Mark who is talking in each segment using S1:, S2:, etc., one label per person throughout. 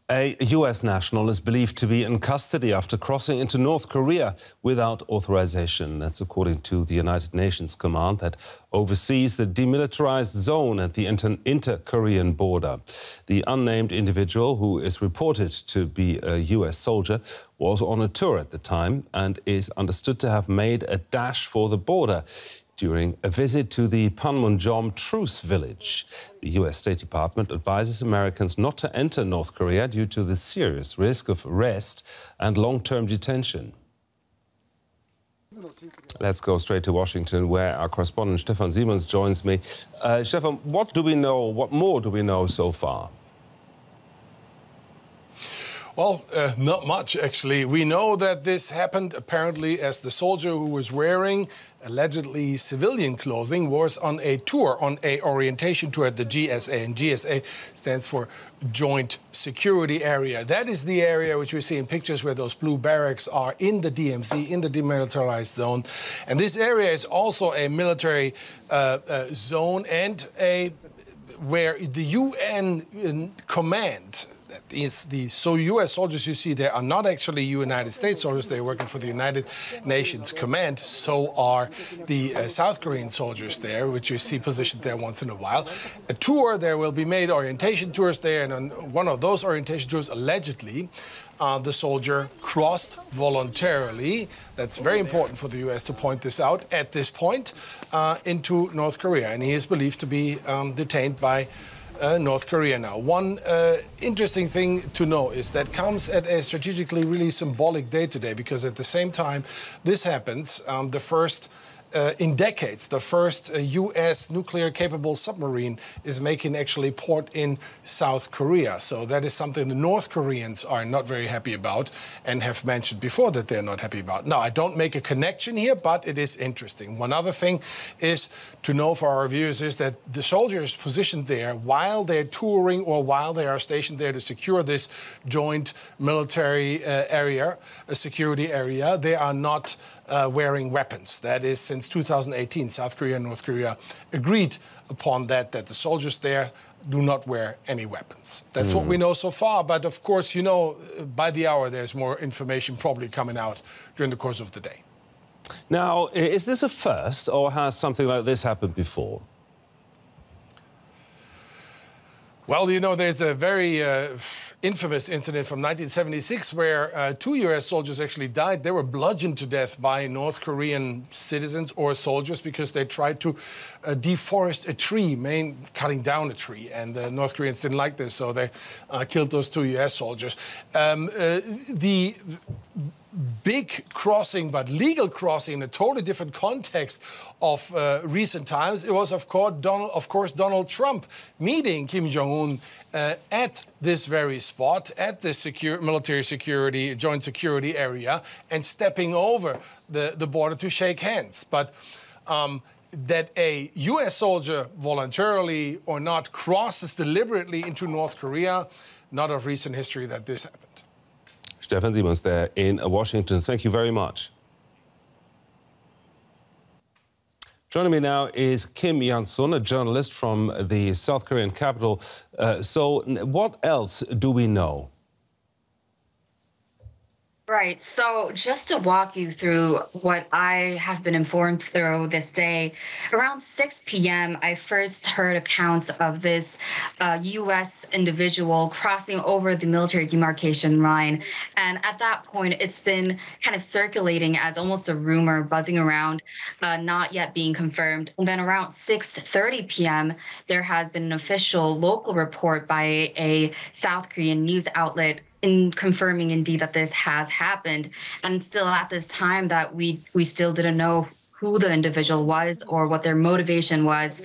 S1: A U.S. national is believed to be in custody after crossing into North Korea without authorization. That's according to the United Nations command that oversees the Demilitarized Zone at the inter-Korean border. The unnamed individual, who is reported to be a U.S. soldier, was on a tour at the time and is understood to have made a dash for the border during a visit to the Pan-mun-jom truce village. The U.S. State Department advises Americans not to enter North Korea due to the serious risk of arrest and long-term detention. Let's go straight to Washington, where our correspondent Stefan Simons joins me. Stefan, what more do we know so far?
S2: Well, not much, actually. We know that this happened, apparently, as the soldier who was wearing allegedly civilian clothing was on a tour, on a orientation tour at the GSA. And GSA stands for Joint Security Area. That is the area which we see in pictures where those blue barracks are in the DMZ, in the Demilitarized Zone. And this area is also a military zone and where the UN command, is the U.S. soldiers you see there are not actually United States soldiers. They're working for the United Nations Command. So are the South Korean soldiers there, which you see positioned there once in a while. A tour, there will be made orientation tours there. And on one of those orientation tours, allegedly, the soldier crossed voluntarily. That's very important for the U.S. to point this out at this point into North Korea. And he is believed to be detained by North Korea now. One interesting thing to know is that comes at a strategically really symbolic day today, because at the same time this happens, the first in decades, the first U.S. nuclear-capable submarine is making actually port in South Korea. So that is something the North Koreans are not very happy about and have mentioned before that they're not happy about. Now, I don't make a connection here, but it is interesting. One other thing is to know for our viewers is that the soldiers positioned there while they're touring or while they are stationed there to secure this joint military area, a security area, they are not wearing weapons. That is, since 2018, South Korea and North Korea agreed upon that the soldiers there do not wear any weapons. That's what we know so far. But of course, you know, by the hour, there's more information probably coming out during the course of the day.
S1: Now, is this a first, or has something like this happened before?
S2: Well, you know, there's a very infamous incident from 1976 where 2 U.S. soldiers actually died. They were bludgeoned to death by North Korean citizens or soldiers because they tried to deforest a tree, cutting down a tree. And the North Koreans didn't like this, so they killed those 2 U.S. soldiers. The big crossing, but legal crossing in a totally different context of recent times. It was, of course, Donald Trump meeting Kim Jong-un at this very spot, at this military security, joint security area, and stepping over the border to shake hands. But that a U.S. soldier voluntarily or not crosses deliberately into North Korea, not of recent history that this happened.
S1: Stefan Simons there in Washington. Thank you very much. Joining me now is Kim Yeon-seung, a journalist from the South Korean capital, Seoul. What else do we know?
S3: Right. So just to walk you through what I have been informed through this day, around 6 p.m., I first heard accounts of this U.S. individual crossing over the military demarcation line. And at that point, it's been kind of circulating as almost a rumor buzzing around, not yet being confirmed. And then around 6:30 p.m., there has been an official local report by a South Korean news outlet in confirming indeed that this has happened. And still at this time that we still didn't know who the individual was or what their motivation was.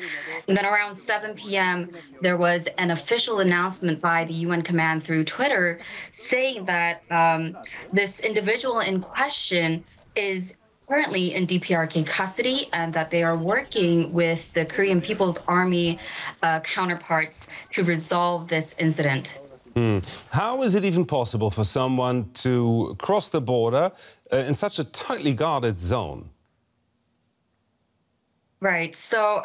S3: And then around 7 p.m., there was an official announcement by the UN command through Twitter saying that this individual in question is currently in DPRK custody and that they are working with the Korean People's Army counterparts to resolve this incident.
S1: How is it even possible for someone to cross the border in such a tightly guarded zone?
S3: Right. So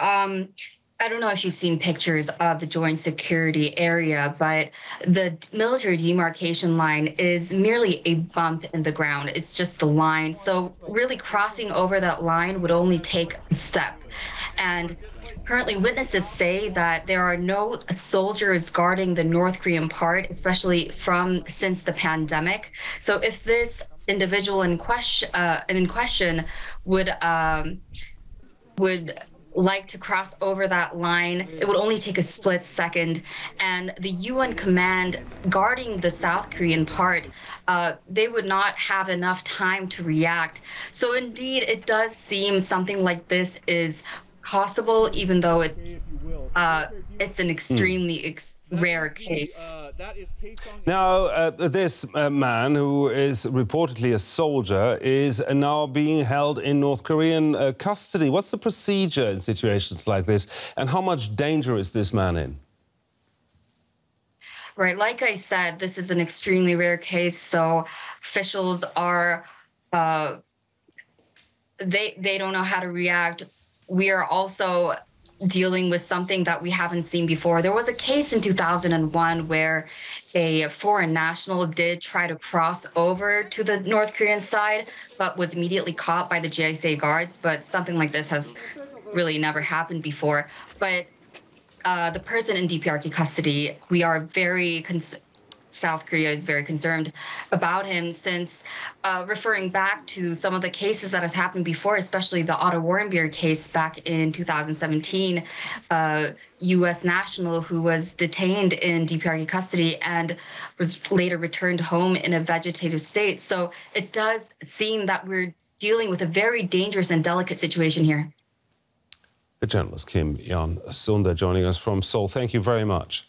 S3: I don't know if you've seen pictures of the joint security area, but the military demarcation line is merely a bump in the ground. It's just the line. So really crossing over that line would only take a step. And currently witnesses say that there are no soldiers guarding the North Korean part, especially since the pandemic. So if this individual in question would like to cross over that line, it would only take a split second. And the UN command guarding the South Korean part, they would not have enough time to react. So indeed, it does seem something like this is possible, even though it's an extremely rare case.
S1: Now, this man, who is reportedly a soldier, is now being held in North Korean custody. What's the procedure in situations like this, and how much danger is this man in?
S3: Right, like I said, this is an extremely rare case, so officials are, they don't know how to react. We are also dealing with something that we haven't seen before. There was a case in 2001 where a foreign national did try to cross over to the North Korean side, but was immediately caught by the JSA guards. But something like this has really never happened before. But the person in DPRK custody, we are very South Korea is very concerned about him, since referring back to some of the cases that has happened before, especially the Otto Warmbier case back in 2017, U.S. national who was detained in DPRK custody and was later returned home in a vegetative state. So it does seem that we're dealing with a very dangerous and delicate situation here.
S1: The journalist Kim Yeon-seung joining us from Seoul. Thank you very much.